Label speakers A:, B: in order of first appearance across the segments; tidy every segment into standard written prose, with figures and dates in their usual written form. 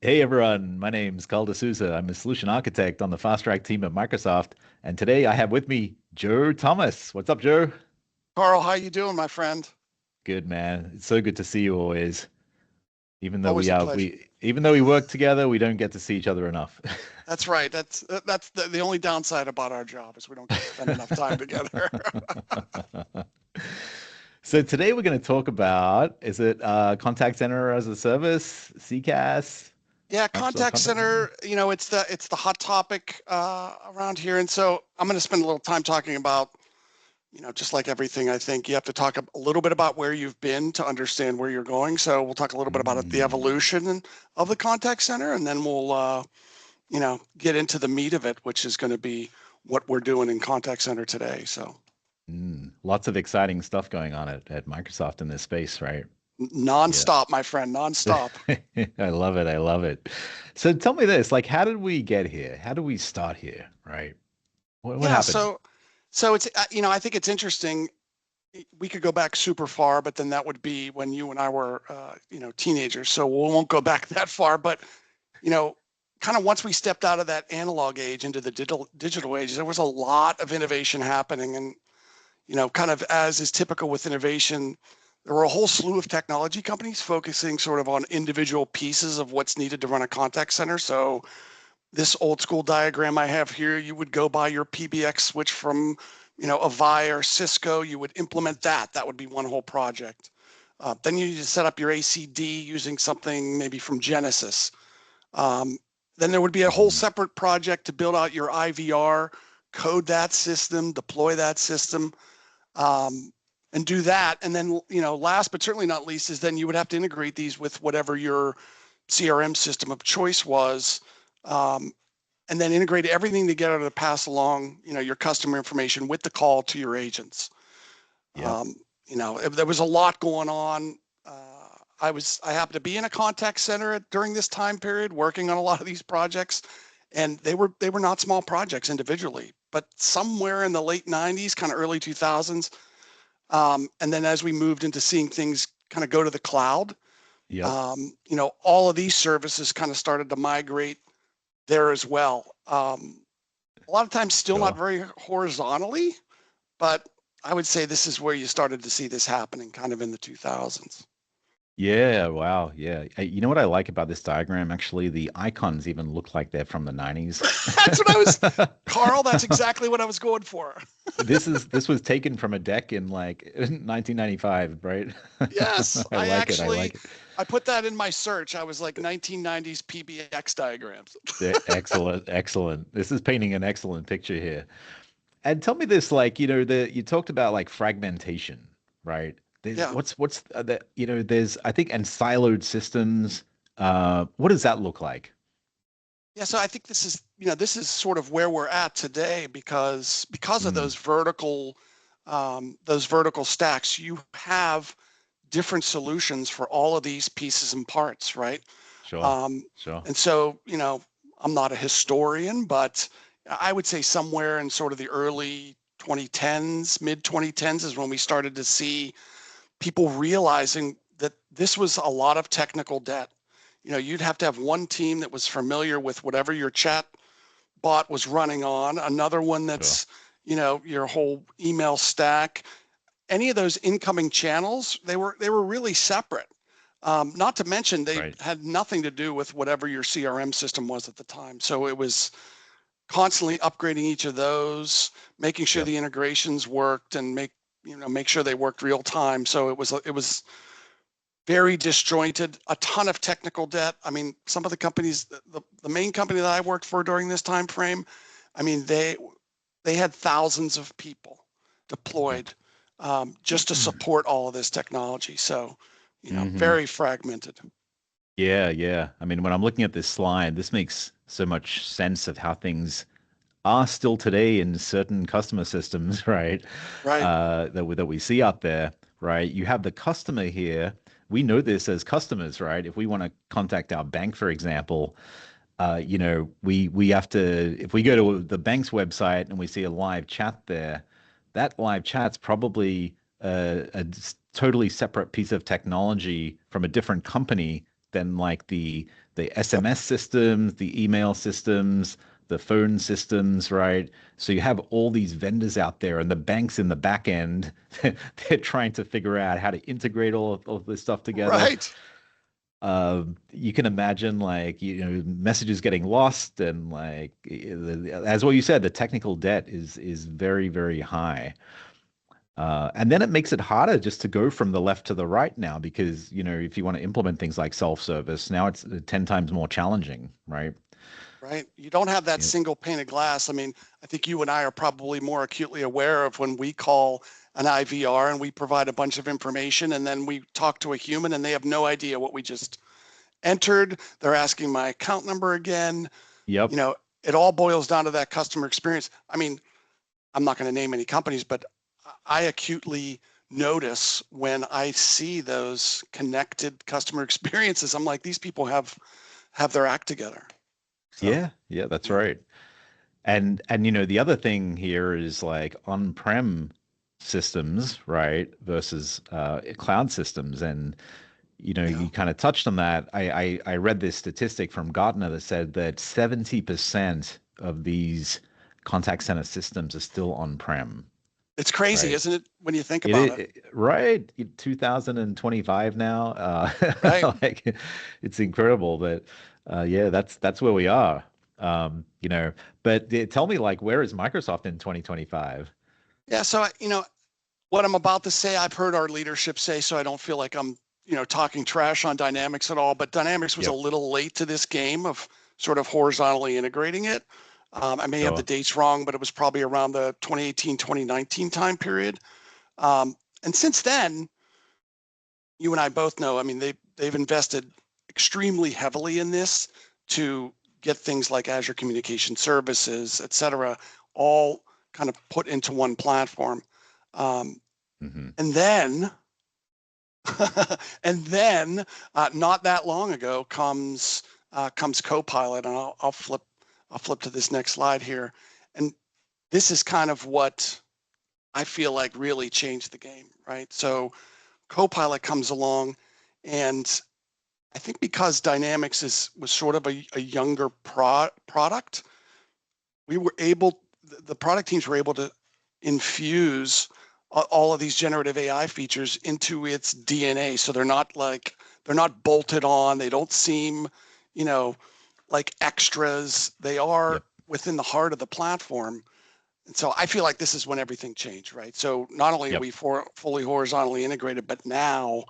A: Hey everyone, my name's Souza. I'm a solution architect on the FastTrack team at Microsoft, and today I have with me Joe Thomas. What's up, Joe?
B: Carl, how you doing, my friend?
A: Good man. It's so good to see you always. Even though
B: Always a pleasure.
A: we work together, we don't get to see each other enough.
B: That's right. That's the only downside about our job is we don't get to spend enough time together.
A: So today we're going to talk about, is it contact center as a service, CCaaS,
B: Yeah,
A: Microsoft
B: contact
A: Contact Center?
B: center, it's the hot topic around here. And so I'm going to spend a little time talking about, just like everything, I think you have to talk a little bit about where you've been to understand where you're going. So we'll talk a little bit about the
A: Mm.
B: evolution of the contact center, and then we'll get into the meat of it, which is going to be what we're doing in contact center today. So
A: Lots of exciting stuff going on at Microsoft in this space, right? Yeah.
B: nonstop, my friend, nonstop.
A: I love it. I love it. So tell me this, like, how did we get here? How did we start here, right? What
B: Yeah,
A: happened?
B: so it's I think it's interesting. We could go back super far, but then that would be when you and I were teenagers. So we won't go back that far. But you know, kind of once we stepped out of that analog age into the digital age, there was a lot of innovation happening, and kind of as is typical with innovation, there were a whole slew of technology companies focusing sort of on individual pieces of what's needed to run a contact center. So this old school diagram I have here, you would go buy your PBX switch from, Avaya or Cisco. You would implement that. That would be one whole project. Then you need to set up your ACD using something maybe from Genesis. Um, then there would be a whole
A: Mhm.
B: separate project to build out your IVR, code that system, deploy that system, and do that. And then, last but certainly not least, is then you would have to integrate these with whatever your CRM system of choice was, um, and then integrate everything together to pass along, your customer information with the call to your agents.
A: Yep.
B: There was a lot going on. I happened to be in a contact center during this time period, working on a lot of these projects, and they were not small projects individually, but somewhere in the late '90s, kind of early 2000s, and then as we moved into seeing things kind of go to the cloud,
A: Yep.
B: all of these services kind of started to migrate there as well. A lot of times still not
A: Sure.
B: very horizontally, but I would say this is where you started to see this happening kind of in the 2000s.
A: Yeah, wow. Yeah. You know what I like about this diagram? Actually, the icons even look like they're from the 90s.
B: That's what I was, Carl, that's exactly what I was going for.
A: This was taken from a deck in like 1995, right?
B: Yes,
A: I like it. I like it.
B: I put that in my search. I was like 1990s PBX diagrams.
A: Excellent, excellent. This is painting an excellent picture here. And tell me this, like, you talked about like fragmentation, right?
B: Yeah.
A: What's the, there's, I think, and siloed systems. What does that look like?
B: Yeah, so I think this is sort of where we're at today because of
A: Mm,
B: those vertical stacks. You have different solutions for all of these pieces and parts, right?
A: sure,
B: Um,
A: sure.
B: and so, I'm not a historian, but I would say somewhere in sort of the early 2010s, mid 2010s is when we started to see people realizing that this was a lot of technical debt. You'd have to have one team that was familiar with whatever your chat bot was running on, another one
A: Sure.
B: that's, your whole email stack. Any of those incoming channels, they were really separate. Not to mention they
A: Right.
B: had nothing to do with whatever your CRM system was at the time. So it was constantly upgrading each of those, making sure
A: Yep.
B: the integrations worked, and make sure they worked real time. So it was very disjointed, a ton of technical debt. I mean, some of the companies, the main company that I worked for during this time frame, I mean, they had thousands of people deployed just to support all of this technology. So,
A: Hmm.
B: very fragmented.
A: Yeah, yeah. I mean, when I'm looking at this slide, this makes so much sense of how things are still today in certain customer systems, right?
B: Right.
A: That we see out there, right? You have the customer here. We know this as customers, right? If we want to contact our bank, for example, we have to, if we go to the bank's website and we see a live chat there, that live chat's probably totally separate piece of technology from a different company then like the SMS systems, the email systems, the phone systems, right? So you have all these vendors out there, and the banks in the back end, they're trying to figure out how to integrate all of this stuff together.
B: Right.
A: You can imagine, like, messages getting lost, and like, as what you said, the technical debt is very, very high. And then it makes it harder just to go from the left to the right now, because, if you want to implement things like self-service, now it's 10 times more challenging, right?
B: Right. You don't have that
A: Yeah.
B: single pane of glass. I mean, I think you and I are probably more acutely aware of when we call an IVR and we provide a bunch of information and then we talk to a human and they have no idea what we just entered. They're asking my account number again.
A: Yep.
B: It all boils down to that customer experience. I mean, I'm not going to name any companies, but I acutely notice when I see those connected customer experiences, I'm like, these people have their act together. So,
A: Yeah, that's
B: yeah.
A: right. And the other thing here is like on-prem systems, right, versus cloud systems. And
B: Yeah.
A: you kind of touched on that. I read this statistic from Gartner that said that 70% of these contact center systems are still on-prem,
B: It's crazy,
A: right?
B: isn't it, when you think
A: It
B: about it?
A: is right. 2025 now.
B: Right.
A: Like, it's incredible, but yeah, that's where we are. But tell me, like, where is Microsoft in 2025?
B: Yeah. So, what I'm about to say, I've heard our leadership say, so I don't feel like I'm, talking trash on Dynamics at all, but Dynamics was a
A: Yep.
B: little late to this game of sort of horizontally integrating it. I may have the
A: Sure.
B: dates wrong, but it was probably around the 2018, 2019 time period. And since then, you and I both know, I mean, they've invested extremely heavily in this to get things like Azure Communication Services, et cetera, all kind of put into one platform. Um,
A: Hmm.
B: and then, not that long ago comes CoPilot, and I'll flip to this next slide here, and this is kind of what I feel like really changed the game, right? So CoPilot comes along, and I think because Dynamics was sort of a younger product, we were able, the product teams were able to infuse all of these generative AI features into its DNA. So they're not bolted on. They don't seem, like extras. They are
A: Yep.
B: within the heart of the platform. And so I feel like this is when everything changed, right? So not only are
A: Yep.
B: we fully horizontally integrated, but now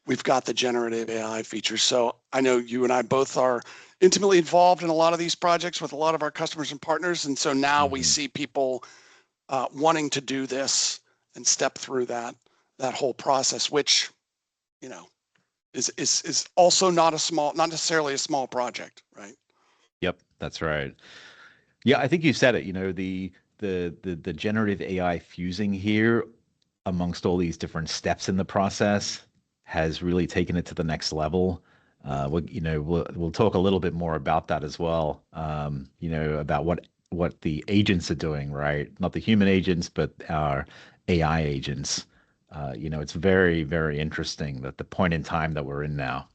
B: we've got the generative AI features. So I know you and I both are intimately involved in a lot of these projects with a lot of our customers and partners. And so now we
A: Hmm.
B: see people wanting to do this and step through that whole process, which, you know, is also not necessarily a small project, right?
A: Yep. That's right. Yeah, I think you said it. The generative AI fusing here amongst all these different steps in the process has really taken it to the next level. We'll talk a little bit more about that as well. About what the agents are doing, right? Not the human agents, but our AI agents. It's very, very interesting that the point in time that we're in now.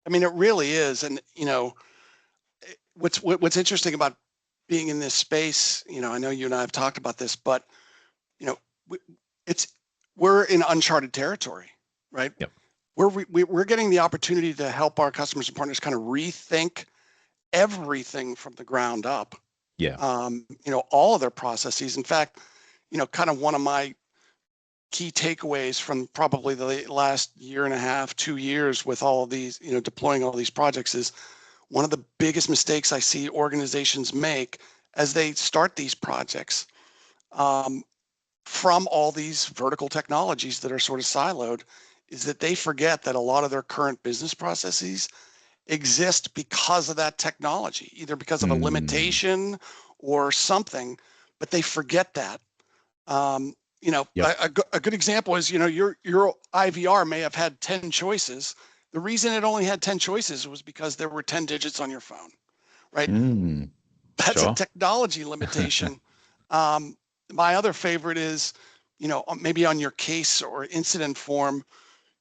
B: I mean, it really is. And, what's interesting about being in this space, I know you and I have talked about this, but, you know, it's, we're in uncharted territory, right?
A: Yep.
B: We're getting the opportunity to help our customers and partners kind of rethink everything from the ground up.
A: Yeah.
B: All of their processes. In fact, kind of one of my key takeaways from probably the last year and a half, 2 years with all of these, deploying all these projects is one of the biggest mistakes I see organizations make as they start these projects, from all these vertical technologies that are sort of siloed, is that they forget that a lot of their current business processes exist because of that technology, either because of a
A: Mm,
B: limitation or something, but they forget that.
A: yep.
B: A good example is, your IVR may have had 10 choices. The reason it only had 10 choices was because there were 10 digits on your phone, right?
A: Mm,
B: That's a
A: sure.
B: technology limitation. My other favorite is, maybe on your case or incident form,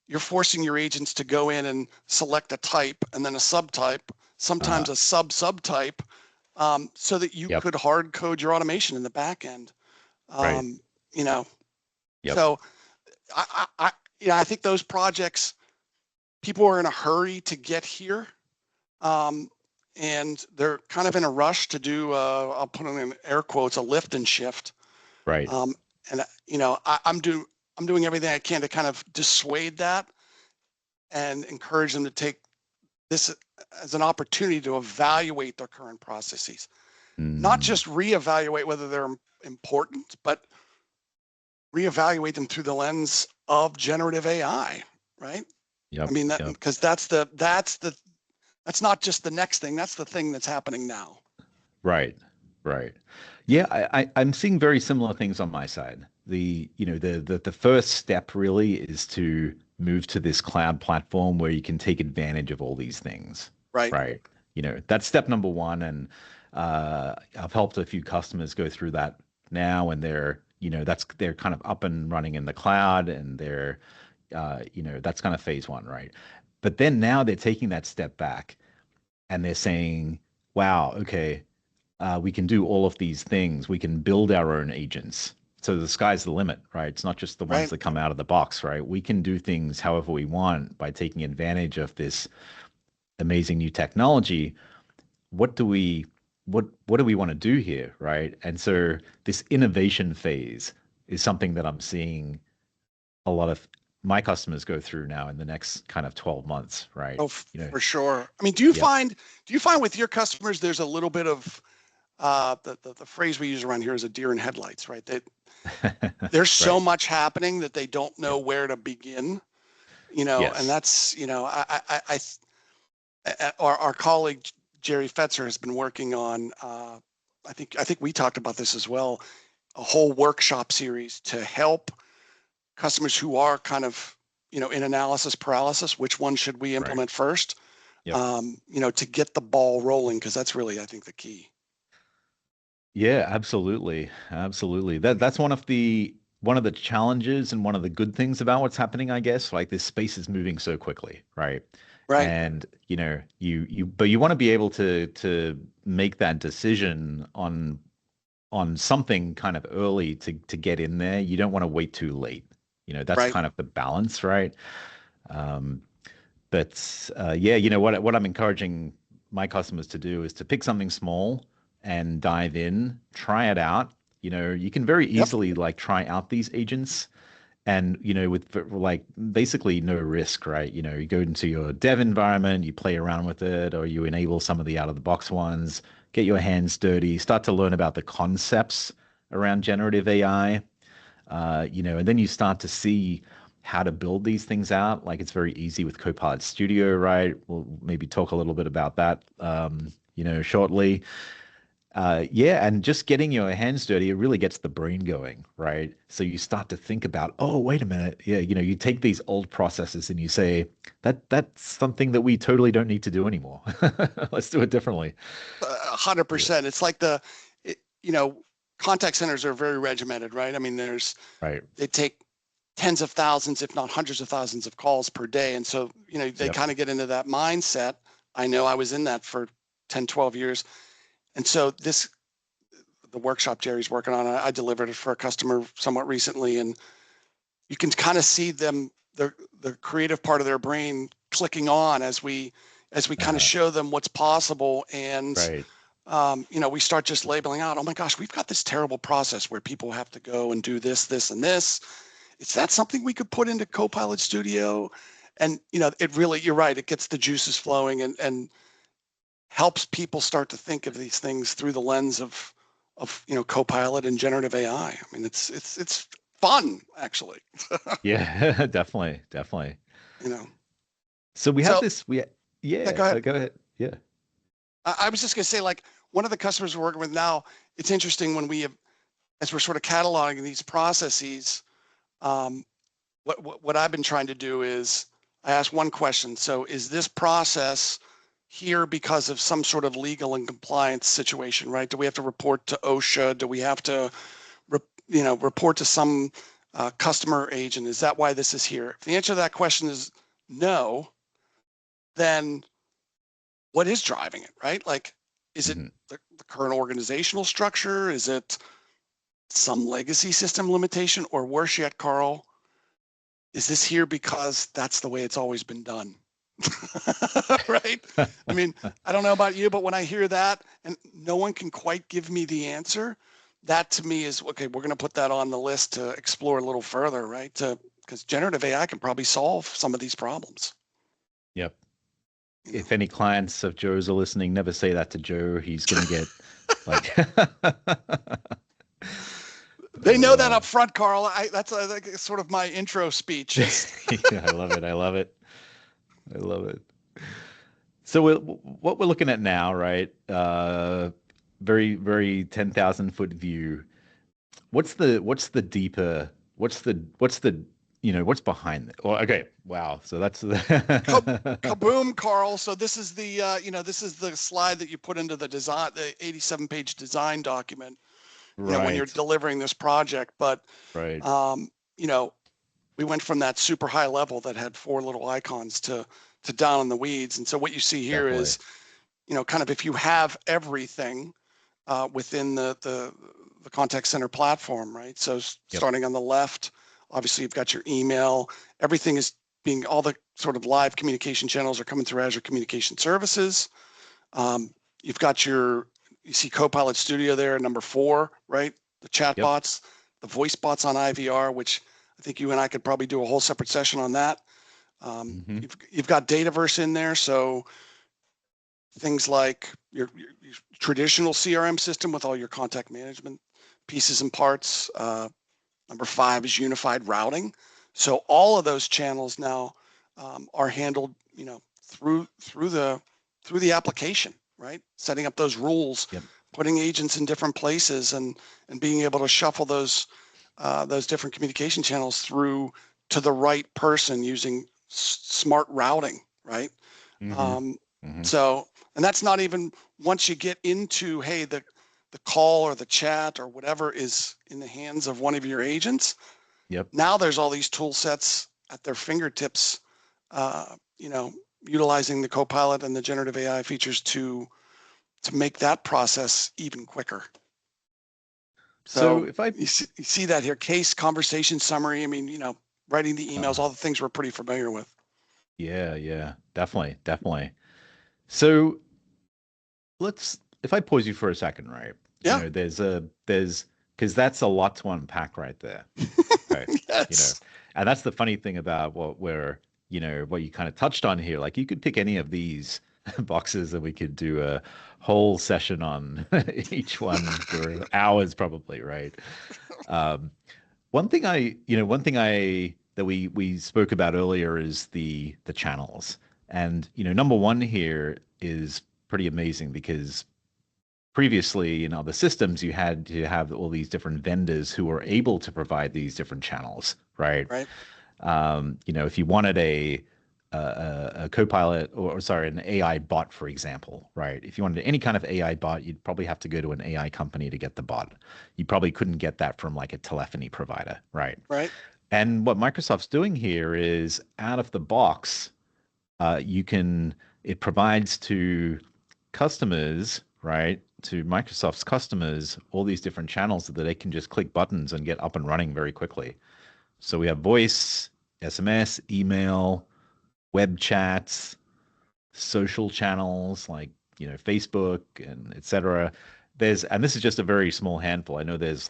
B: you're forcing your agents to go in and select a type and then a subtype, sometimes a subtype, so that you
A: Yep.
B: could hard code your automation in the back end.
A: Right.
B: You know,
A: Yep.
B: so I think those projects, people are in a hurry to get here. And they're kind of in a rush to do, I'll put them in air quotes, a lift and shift.
A: Right.
B: And I'm doing everything I can to kind of dissuade that and encourage them to take this as an opportunity to evaluate their current processes, not just reevaluate whether they're important, but reevaluate them through the lens of generative AI, right?
A: Yep.
B: I mean, that because that's not just the next thing, that's the thing that's happening now.
A: Right. Right. Yeah, I'm seeing very similar things on my side. The first step really is to move to this cloud platform where you can take advantage of all these things.
B: Right.
A: Right. That's step number one. And I've helped a few customers go through that now, and they're kind of up and running in the cloud, and that's kind of phase one, right? But then now they're taking that step back and they're saying, wow, okay, we can do all of these things. We can build our own agents. So the sky's the limit, right? It's not just the ones that come out of the box, right? We can do things however we want by taking advantage of this amazing new technology. What do we want to do here, right? And so this innovation phase is something that I'm seeing a lot of my customers go through now in the next kind of 12 months, right?
B: Oh, for sure. I mean, do you find with your customers there's a little bit of the phrase we use around here is a deer in headlights, right? There's so much happening that they don't know where to begin, and that's, our colleague Jerry Fetzer has been working on, I think we talked about this as well, a whole workshop series to help customers who are kind of, in analysis paralysis, which one should we implement first, to get the ball rolling, because that's really, I think, the key.
A: Yeah, absolutely. Absolutely. That's one of the challenges and one of the good things about what's happening, I guess. Like, this space is moving so quickly, right?
B: Right.
A: And but you want to be able to make that decision on something kind of early to get in there. You don't want to wait too late. That's kind of the balance, right? But what I'm encouraging my customers to do is to pick something small and dive in, try it out. You can very easily like try out these agents, and with like basically no risk, right? You go into your dev environment, you play around with it, or you enable some of the out of the box ones, get your hands dirty, start to learn about the concepts around generative AI, and then you start to see how to build these things out. Like, it's very easy with CoPilot Studio, right? We'll maybe talk a little bit about that, shortly. And just getting your hands dirty, it really gets the brain going, right? So you start to think about, oh, wait a minute. Yeah, you take these old processes and you say, that's something that we totally don't need to do anymore. Let's do it differently.
B: 100%. It's like contact centers are very regimented, right? I mean, they take tens of thousands, if not hundreds of thousands of calls per day. And so, they kind of get into that mindset. I know I was in that for 10, 12 years. And so the workshop Jerry's working on, I delivered it for a customer somewhat recently, and you can kind of see them, the creative part of their brain clicking on as we kind of show them what's possible. And, we start just labeling out, oh my gosh, we've got this terrible process where people have to go and do this, this, and this. Is that something we could put into CoPilot Studio? And, it really, you're right, it gets the juices flowing and helps people start to think of these things through the lens of CoPilot and generative AI. I mean, it's fun, actually.
A: Yeah, definitely. So we have this. Go ahead. Yeah.
B: I was just gonna say, like, one of the customers we're working with now, it's interesting when as we're sort of cataloging these processes, what I've been trying to do is I ask one question. So is this process here because of some sort of legal and compliance situation, right? Do we have to report to OSHA? Do we have to, report to some customer agent? Is that why this is here? If the answer to that question is no, then what is driving it, right? Like, is it the current organizational structure? Is it some legacy system limitation? Or worse yet, Carl, is this here because that's the way it's always been done? Right? I mean, I don't know about you, but when I hear that and no one can quite give me the answer, that to me is, okay, we're going to put that on the list to explore a little further, right? Because generative AI can probably solve some of these problems.
A: Yep. If any clients of Joe's are listening, never say that to Joe. He's going to get like.
B: They know that up front, Carl. That's like sort of my intro speech.
A: Yeah, I love it. I love it. I love it. So what we're looking at now, right? Very, very 10,000-foot view. What's the deeper? What's the what's behind it? Well, okay, wow. So that's the
B: kaboom, Carl. So this is the this is the slide that you put into the design, the 87-page design document.
A: Right.
B: When you're delivering this project, but
A: right.
B: We went from that super high level that had 4 little icons to down in the weeds. And so what you see here
A: Definitely.
B: is, kind of if you have everything within the contact center platform, right? So starting on the left, obviously you've got your email. Everything is all the sort of live communication channels are coming through Azure Communication Services. You've got you see CoPilot Studio there, number 4, right? The chat bots, the voice bots on IVR, which I think you and I could probably do a whole separate session on that. You've got Dataverse in there, so things like your traditional CRM system with all your contact management pieces and parts. Number 5 is unified routing. So all of those channels now are handled, through the application, right? Setting up those rules, putting agents in different places, and being able to shuffle those different communication channels through to the right person using smart routing, right? So, and that's not even once you get into, hey, the call or the chat or whatever is in the hands of one of your agents. Now there's all these tool sets at their fingertips, utilizing the CoPilot and the generative AI features to make that process even quicker. So if you see that here, case, conversation summary, I mean, writing the emails, all the things we're pretty familiar with.
A: Yeah, definitely. So if I pause you for a second, right?
B: Yeah.
A: Because that's a lot to unpack right there. Right.
B: Yes.
A: And that's the funny thing about what you kind of touched on here. Like you could pick any of these boxes and we could do a whole session on each one for hours probably, right? One thing that we spoke about earlier is the channels. And number one here is pretty amazing because previously in other systems you had to have all these different vendors who were able to provide these different channels, right?
B: Right.
A: If you wanted a Copilot or sorry, an AI bot, for example, right? If you wanted any kind of AI bot, you'd probably have to go to an AI company to get the bot. You probably couldn't get that from like a telephony provider, right?
B: Right.
A: And what Microsoft's doing here is out of the box, it provides to customers, right? To Microsoft's customers, all these different channels that they can just click buttons and get up and running very quickly. So we have voice, SMS, email, web chats, social channels like Facebook and etc. And this is just a very small handful. I know there's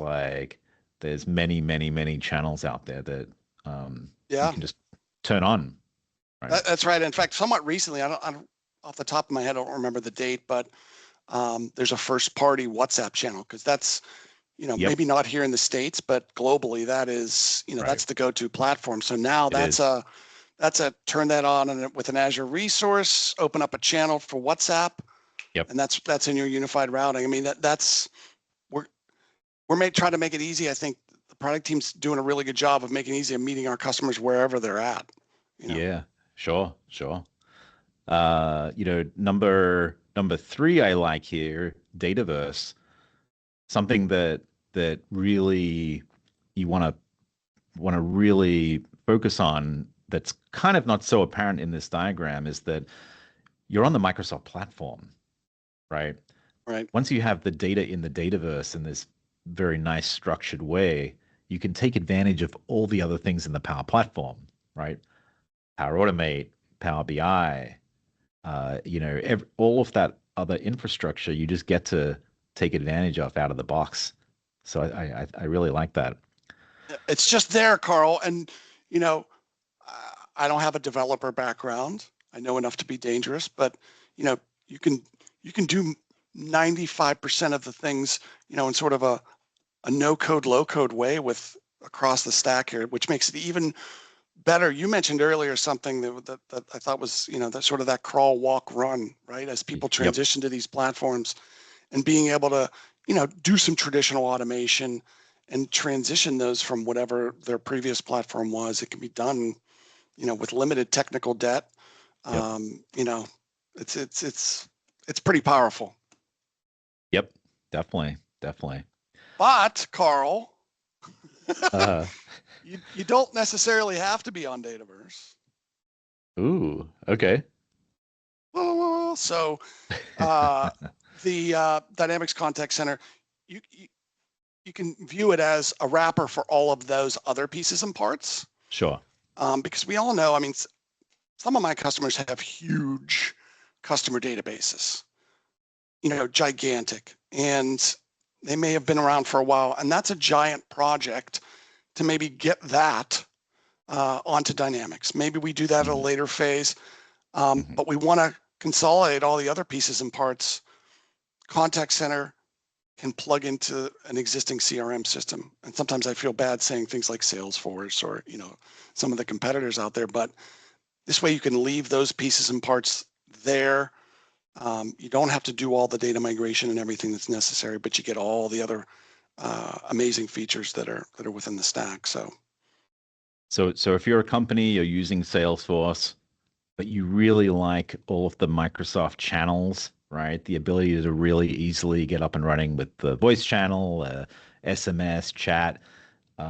A: many channels out there that you can just turn on.
B: Right? That's right. In fact, somewhat recently, I don't off the top of my head, I don't remember the date, but there's a first party WhatsApp channel because that's maybe not here in the States, but globally that is that's the go-to platform. So now that's a turn that on and with an Azure resource, open up a channel for WhatsApp.
A: Yep.
B: And that's in your unified routing. I mean, we're trying to make it easy. I think the product team's doing a really good job of making it easy and meeting our customers wherever they're at.
A: Yeah, sure. Number 3 I like here, Dataverse. Something that really you want to want to really focus on that's kind of not so apparent in this diagram is that you're on the Microsoft platform, right?
B: Right.
A: Once you have the data in the Dataverse in this very nice structured way, you can take advantage of all the other things in the Power Platform, right? Power Automate, Power BI, all of that other infrastructure, you just get to take advantage of out of the box. So I really like that.
B: It's just there, Carl. And, you know, I don't have a developer background. I know enough to be dangerous, but, you know, you can do 95% of the things, you know, in sort of a no code, low code way with across the stack here, which makes it even better. You mentioned earlier something that I thought was, you know, that sort of that crawl, walk, run, right? As people
A: Yep.
B: transition to these platforms and being able to, you know, do some traditional automation and transition those from whatever their previous platform was. It can be done, you know, with limited technical debt.
A: Yep.
B: You know, it's pretty powerful.
A: Yep. Definitely. Definitely.
B: But Carl,
A: Uh,
B: you don't necessarily have to be on Dataverse.
A: ooh, okay.
B: So the Dynamics Contact Center, you, you you can view it as a wrapper for all of those other pieces and parts.
A: Sure.
B: Because we all know, I mean, some of my customers have huge customer databases, you know, gigantic, and they may have been around for a while, and that's a giant project to maybe get that onto Dynamics. Maybe we do that at a later phase, but we want to consolidate all the other pieces and parts. Contact Center can plug into an existing CRM system. And sometimes I feel bad saying things like Salesforce or, you know, some of the competitors out there, but this way you can leave those pieces and parts there. You don't have to do all the data migration and everything that's necessary, but you get all the other amazing features that are within the stack. So
A: if you're a company, you're using Salesforce, but you really like all of the Microsoft channels, right? The ability to really easily get up and running with the voice channel, SMS, chat.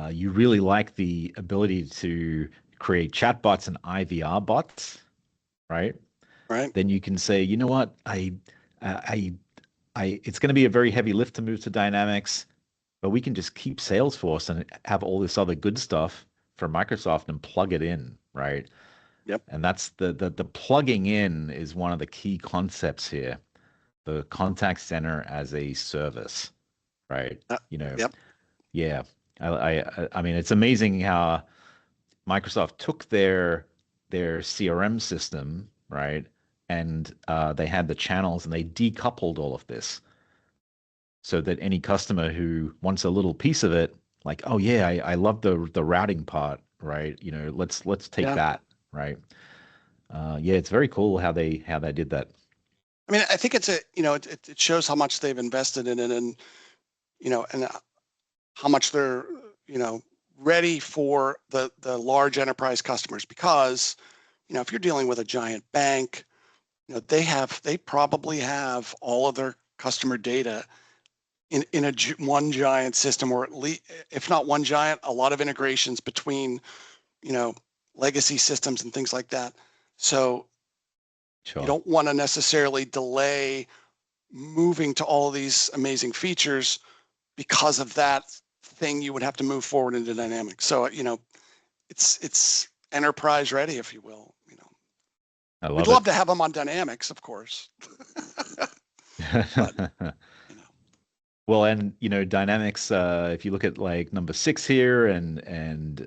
A: You really like the ability to create chatbots and IVR bots, right?
B: right.
A: Then you can say, you know what, I, it's going to be a very heavy lift to move to Dynamics, but we can just keep Salesforce and have all this other good stuff from Microsoft and plug it in, right?
B: Yep.
A: And that's the plugging in is one of the key concepts here. The contact center as a service, right?
B: Yep.
A: Yeah. I mean, it's amazing how Microsoft took their CRM system, right? And they had the channels and they decoupled all of this so that any customer who wants a little piece of it, like, oh yeah, I love the routing part, right? Let's take that, right? Yeah, it's very cool how they did that.
B: I mean, I think it's it shows how much they've invested in it, and and how much they're ready for the large enterprise customers, because if you're dealing with a giant bank, they probably have all of their customer data in one giant system, or at least, if not one giant, a lot of integrations between legacy systems and things like that. So
A: Sure.
B: you don't want to necessarily delay moving to all of these amazing features because of that thing you would have to move forward into Dynamics. So it's enterprise ready, if you will. We'd love to have them on Dynamics, of course. But,
A: well, and Dynamics, if you look at like number 6 here and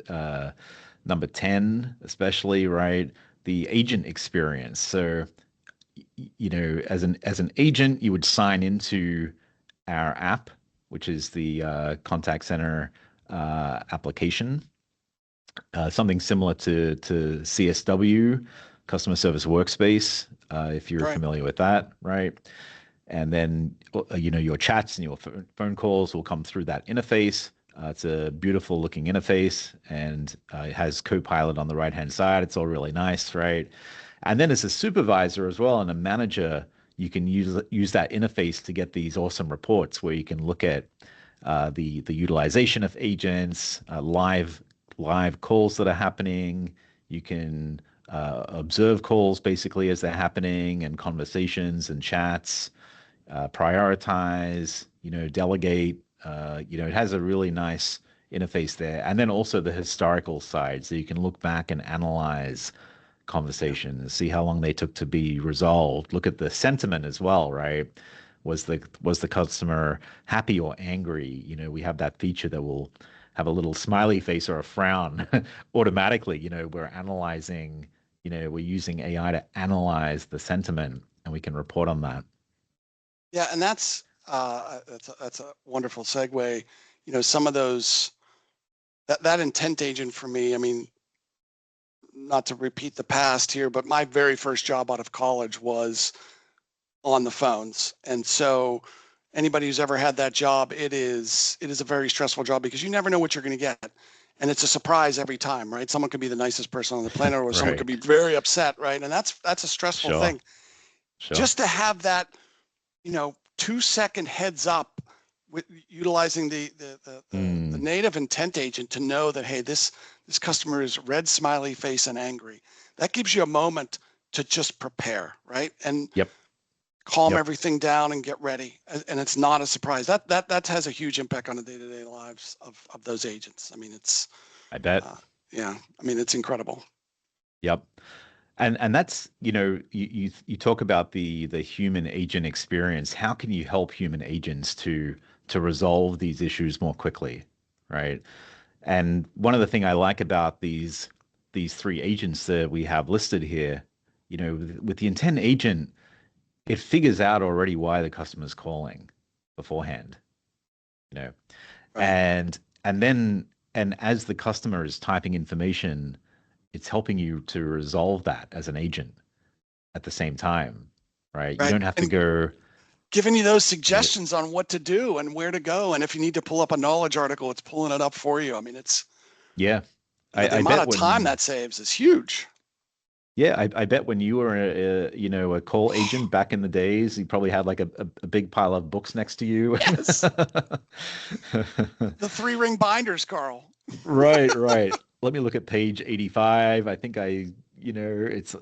A: number 10 especially, right? The agent experience. So as an agent, you would sign into our app, which is the contact center application. Something similar to CSW, Customer Service Workspace, if you're familiar with that, right? And then your chats and your phone calls will come through that interface. It's a beautiful looking interface, and it has CoPilot on the right hand side. It's all really nice, right? And then as a supervisor as well and a manager, you can use that interface to get these awesome reports where you can look at the utilization of agents, live live calls that are happening. You can observe calls basically as they're happening and conversations and chats, prioritize, delegate. It has a really nice interface there. And then also the historical side. So you can look back and analyze
B: Yeah.
A: conversations, see how long they took to be resolved. Look at the sentiment as well, right? Was the customer happy or angry? We have that feature that will have a little smiley face or a frown automatically. We're analyzing, we're using AI to analyze the sentiment and we can report on that.
B: Yeah, and that's a wonderful segue. Some of those that intent agent for me, I mean, not to repeat the past here, but my very first job out of college was on the phones. And so anybody who's ever had that job, it is a very stressful job because you never know what you're going to get. And it's a surprise every time, right? Someone could be the nicest person on the planet or someone could
A: Right.
B: be very upset, right? And that's a stressful
A: Sure.
B: thing.
A: Sure.
B: Just to have that, 2-second heads up with utilizing the
A: Mm,
B: native intent agent to know that, hey, this customer is red smiley face and angry. That gives you a moment to just prepare, right? And
A: yep.
B: calm
A: Yep.
B: everything down and get ready. And it's not a surprise. That has a huge impact on the day-to-day lives of those agents. I mean,
A: I bet.
B: uh, yeah, I mean, it's incredible.
A: Yep. And that's, you talk about the human agent experience. How can you help human agents to resolve these issues more quickly, right? And one of the thing I like about these three agents that we have listed here, with the intent agent, it figures out already why the customer's calling beforehand, you know,
B: Right.
A: and and then and as the customer is typing information, it's helping you to resolve that as an agent at the same time, right? You
B: Right.
A: don't have to
B: And
A: go,
B: giving you those
A: you know,
B: suggestions on what to do and where to go. And if you need to pull up a knowledge article, it's pulling it up for you. I mean,
A: yeah.
B: the
A: I
B: amount
A: bet
B: of time
A: when
B: that saves is huge.
A: Yeah, I bet when you were a call agent back in the days, you probably had like a big pile of books next to you.
B: Yes. The 3-ring binders, Carl.
A: Right, right. Let me look at page 85. I think it's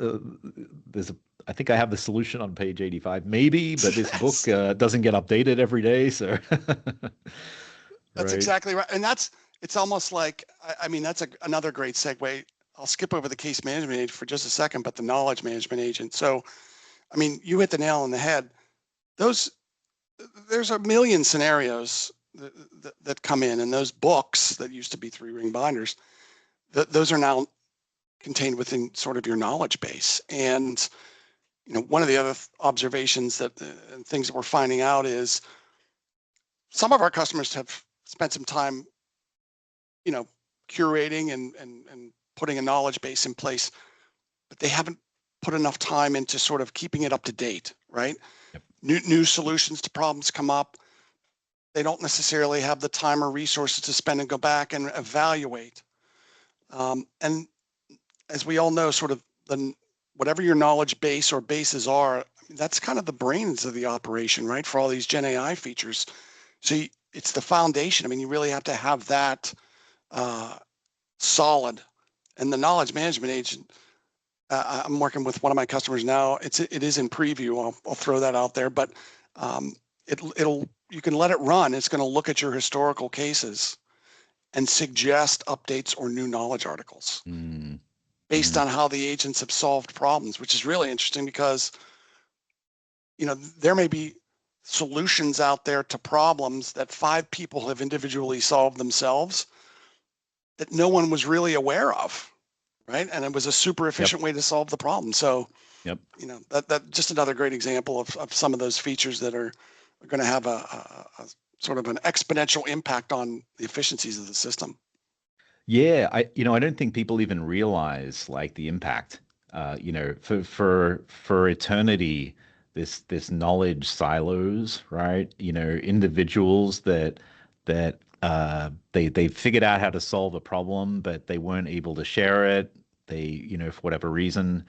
A: there's a I think I have the solution on page 85 maybe, but this book
B: Yes.
A: doesn't get updated every day, so
B: That's
A: right.
B: exactly right. And it's almost like, I mean, that's another great segue. I'll skip over the case management agent for just a second, but the knowledge management agent. So, I mean, you hit the nail on the head. Those, there's a million scenarios that come in, and those books that used to be 3-ring binders, those are now contained within sort of your knowledge base. And, one of the other observations and things that we're finding out is some of our customers have spent some time you know, curating and putting a knowledge base in place, but they haven't put enough time into sort of keeping it up to date, right?
A: Yep.
B: New solutions to problems come up. They don't necessarily have the time or resources to spend and go back and evaluate. And as we all know, sort of whatever your knowledge base or bases are, that's kind of the brains of the operation, right? For all these Gen AI features. So it's the foundation. I mean, you really have to have that uh, solid. And the knowledge management agent, I'm working with one of my customers now. It is in preview. I'll throw that out there, but um, it'll you can let it run. It's going to look at your historical cases and suggest updates or new knowledge articles
A: Mm,
B: based
A: mm,
B: on how the agents have solved problems, which is really interesting because there may be solutions out there to problems that 5 people have individually solved themselves that no one was really aware of, right? And it was a super
A: yep.
B: efficient way to solve the problem. So,
A: Yep.
B: that just another great example of some of those features that are going to have a sort of an exponential impact on the efficiencies of the system.
A: Yeah, I don't think people even realize like the impact. For eternity, this knowledge silos, right? Individuals that they figured out how to solve a problem, but they weren't able to share it. They, for whatever reason,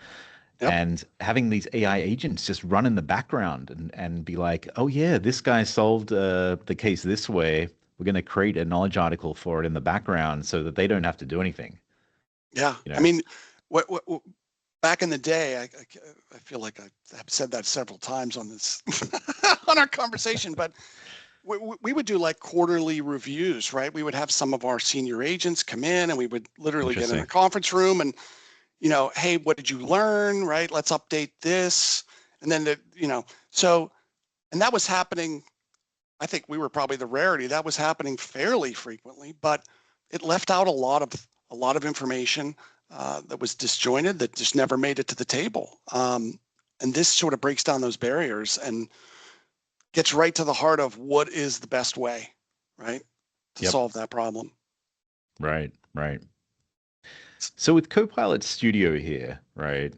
B: Yep.
A: and having these AI agents just run in the background and be like, oh yeah, this guy solved the case this way we're going to create a knowledge article for it in the background so that they don't have to do anything.
B: Yeah.
A: You know?
B: I mean, what back in the day, I feel like I have said that several times on this, on our conversation, but we would do like quarterly reviews, right? We would have some of our senior agents come in and we would literally get in a conference room and, you know, hey, what did you learn, right? Let's update this. And then, and that was happening. I think we were probably the rarity. That was happening fairly frequently, but it left out a lot of information that was disjointed, that just never made it to the table. And this sort of breaks down those barriers and gets right to the heart of what is the best way, right, to solve that problem.
A: Right. So with CoPilot Studio here, right,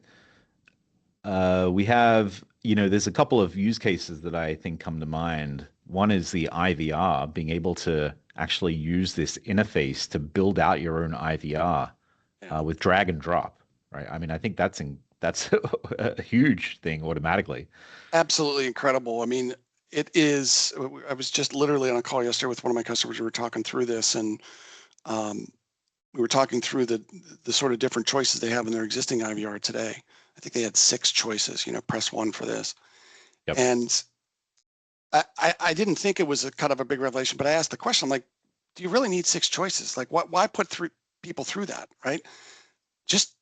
A: we have, there's a couple of use cases that I think come to mind. One is the IVR, being able to actually use this interface to build out your own IVR with drag and drop, right? I mean, I think that's a huge thing automatically.
B: Absolutely incredible. I mean, it is. I was just literally on a call yesterday with one of my customers. We were talking through this, and we were talking through the sort of different choices they have in their existing IVR today. I think they had 6 choices. Press 1 for this, and I didn't think it was a kind of a big revelation, but I asked the question, I'm like, do you really need 6 choices? Like, why put 3 people through that, right? Just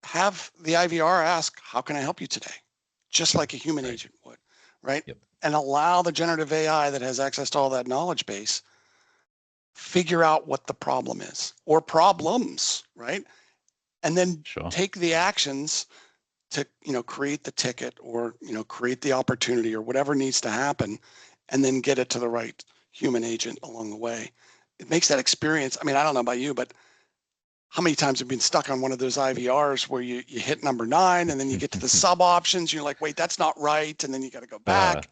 B: have the IVR ask, how can I help you today? Just like a human agent would, right? And allow the generative AI that has access to all that knowledge base, figure out what the problem is or problems, right? And then take the actions to, create the ticket or, create the opportunity or whatever needs to happen, and then get it to the right human agent along the way. It makes that experience. I mean, I don't know about you, but how many times have you been stuck on one of those IVRs where you hit number 9 and then you get to the sub options, you're like, wait, that's not right. And then you got to go back.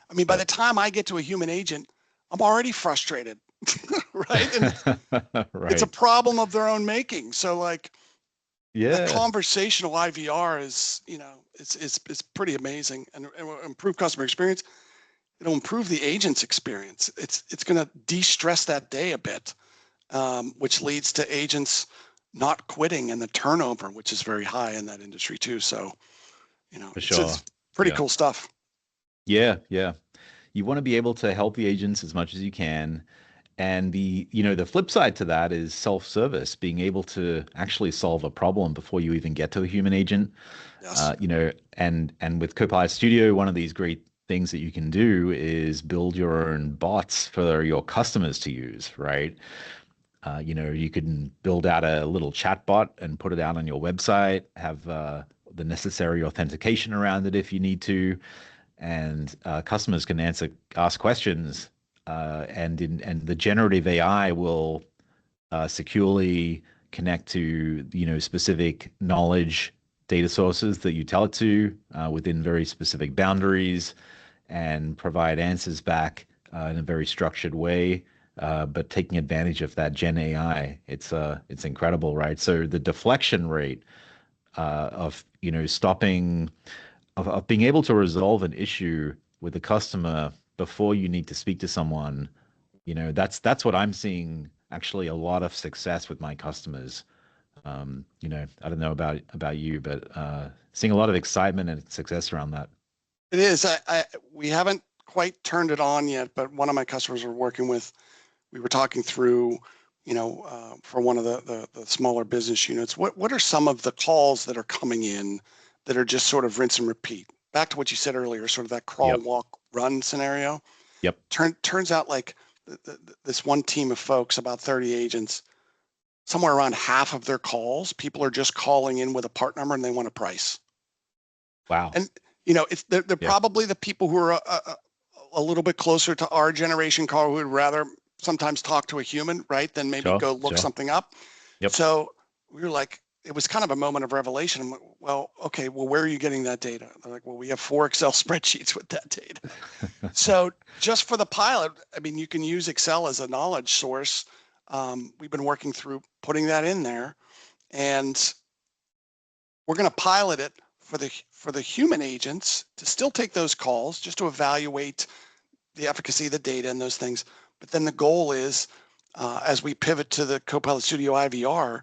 B: I mean, by the time I get to a human agent, I'm already frustrated, right? And it's a problem of their own making. So like, the conversational IVR is, it's pretty amazing, and improve customer experience. It'll improve the agent's experience. It's going to de-stress that day a bit, which leads to agents not quitting and the turnover, which is very high in that industry too. So, it's pretty cool stuff.
A: Yeah. You want to be able to help the agents as much as you can. And the flip side to that is self-service, being able to actually solve a problem before you even get to a human agent.
B: Yes.
A: And with Copilot Studio, one of these great things that you can do is build your own bots for your customers to use, right? You can build out a little chat bot and put it out on your website, have the necessary authentication around it if you need to, and customers can ask questions, and the generative AI will securely connect to specific knowledge data sources that you tell it to within very specific boundaries, and provide answers back in a very structured way. But taking advantage of that Gen AI, it's incredible, right? So the deflection rate of stopping, of being able to resolve an issue with a customer before you need to speak to someone, that's what I'm seeing actually a lot of success with my customers. I don't know about you, but seeing a lot of excitement and success around that.
B: It is. We haven't quite turned it on yet, but one of my customers we're working with, we were talking through, for one of the smaller business units, what are some of the calls that are coming in that are just sort of rinse and repeat? Back to what you said earlier, sort of that crawl, walk, run scenario.
A: Yep.
B: Turns out like this one team of folks, about 30 agents, somewhere around half of their calls, people are just calling in with a part number and they want a price.
A: Wow.
B: And they're probably the people who are a little bit closer to our generation call, who would rather sometimes talk to a human, right, than maybe go look something up.
A: Yep.
B: So we were like, it was kind of a moment of revelation. Like, well, okay, well, where are you getting that data? They're like, well, we have 4 Excel spreadsheets with that data. So just for the pilot, I mean, you can use Excel as a knowledge source. We've been working through putting that in there, and we're going to pilot it for the human agents to still take those calls, just to evaluate the efficacy of the data and those things. But then the goal is, as we pivot to the CoPilot Studio IVR,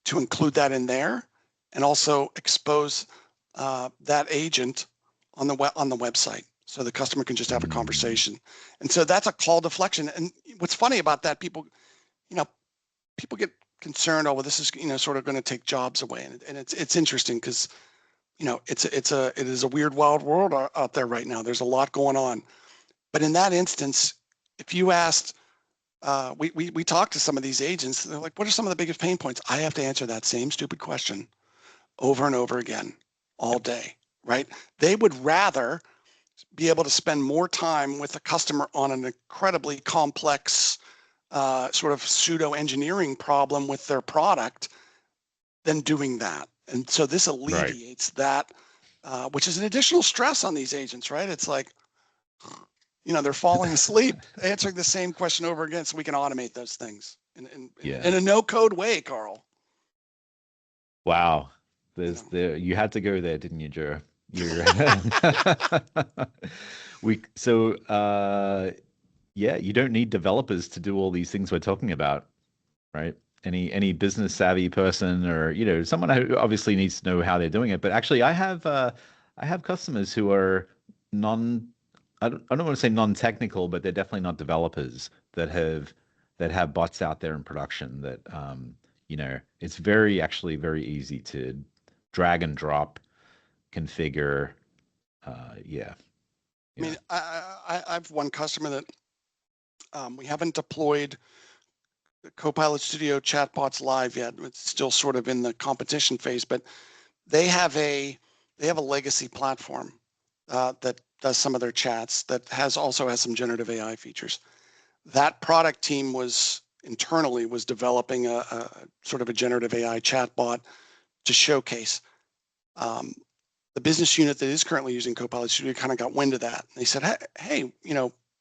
B: to include that in there and also expose that agent on the website, so the customer can just have a conversation. And so that's a call deflection. And what's funny about that, people get concerned, oh, well, this is, sort of going to take jobs away. And it's interesting because, it is a weird, wild world out there right now. There's a lot going on. But in that instance, if you asked, we talked to some of these agents, they're like, what are some of the biggest pain points? I have to answer that same stupid question over and over again all day, right? They would rather be able to spend more time with a customer on an incredibly complex sort of pseudo engineering problem with their product than doing that. And so this alleviates that, which is an additional stress on these agents, right? It's like, they're falling asleep answering the same question over again, so we can automate those things in a no-code way, Carl.
A: Wow. You had to go there, didn't you, Joe? You don't need developers to do all these things we're talking about, right? Any business savvy person, or someone who obviously needs to know how they're doing it. But actually, I have customers who are I don't want to say non-technical, but they're definitely not developers that have bots out there in production that it's actually very easy to drag and drop, configure. I
B: mean, I've one customer that we haven't deployed the CoPilot Studio chatbots live yet. It's still sort of in the competition phase, but they have a legacy platform that does some of their chats that also has some generative AI features. That product team was developing a sort of a generative AI chatbot to showcase. The business unit that is currently using CoPilot Studio kind of got wind of that. They said, hey,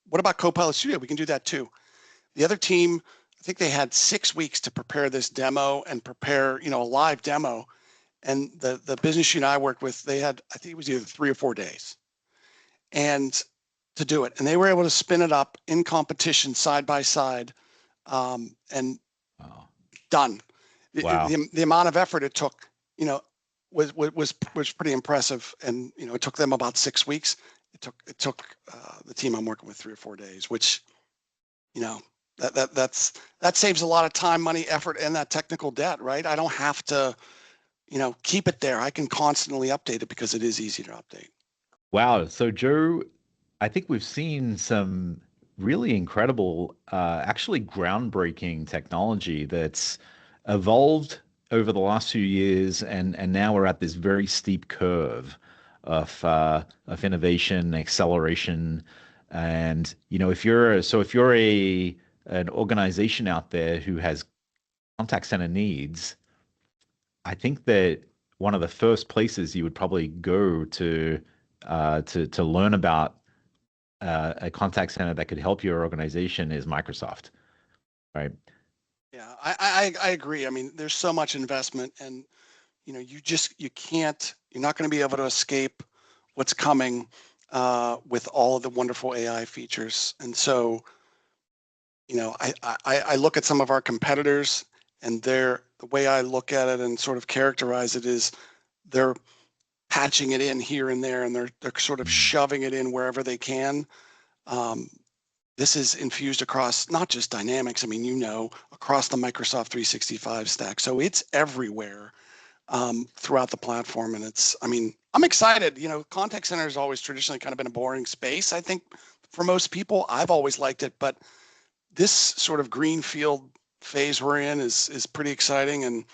B: what about CoPilot Studio? We can do that too. The other team, I think they had 6 weeks to prepare this demo and prepare, a live demo. And the business unit I worked with, they had, I think it was either 3 or 4 days and to do it. And they were able to spin it up in competition side by side and done.
A: Wow.
B: The amount of effort it took, was pretty impressive. And, it took them about 6 weeks. It took the team I'm working with 3 or 4 days, which, that saves a lot of time, money, effort, and that technical debt, right? I don't have to, keep it there. I can constantly update it because it is easy to update.
A: Wow. So Joe, I think we've seen some really incredible, actually groundbreaking technology that's evolved over the last few years, and now we're at this very steep curve of innovation, acceleration. And if you're an organization out there who has contact center needs, I think that one of the first places you would probably go to learn about a contact center that could help your organization is Microsoft, right?
B: Yeah, I agree. I mean, there's so much investment, and you're not going to be able to escape what's coming with all of the wonderful AI features. And so, I look at some of our competitors, and the way I look at it and sort of characterize it is they're patching it in here and there, and they're sort of shoving it in wherever they can. This is infused across not just Dynamics, across the Microsoft 365 stack. So it's everywhere throughout the platform. And I'm excited. Contact center has always traditionally kind of been a boring space, I think, for most people. I've always liked it, but this sort of greenfield phase we're in is pretty exciting. And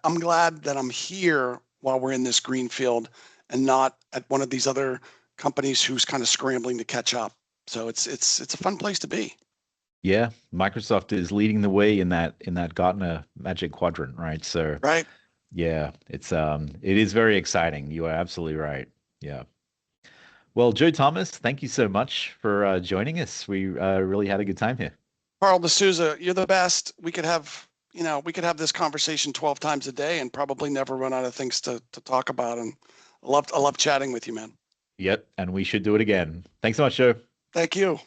B: I'm glad that I'm here while we're in this greenfield and not at one of these other companies who's kind of scrambling to catch up. So it's a fun place to be.
A: Yeah, Microsoft is leading the way in that Gartner Magic Quadrant, right? So
B: right.
A: Yeah, it is very exciting. You are absolutely right. Yeah. Well, Joe Thomas, thank you so much for joining us. We really had a good time here.
B: Carl de Souza, you're the best. We could have this conversation 12 times a day and probably never run out of things to talk about. And I love chatting with you, man.
A: Yep, and we should do it again. Thanks so much, Joe.
B: Thank you.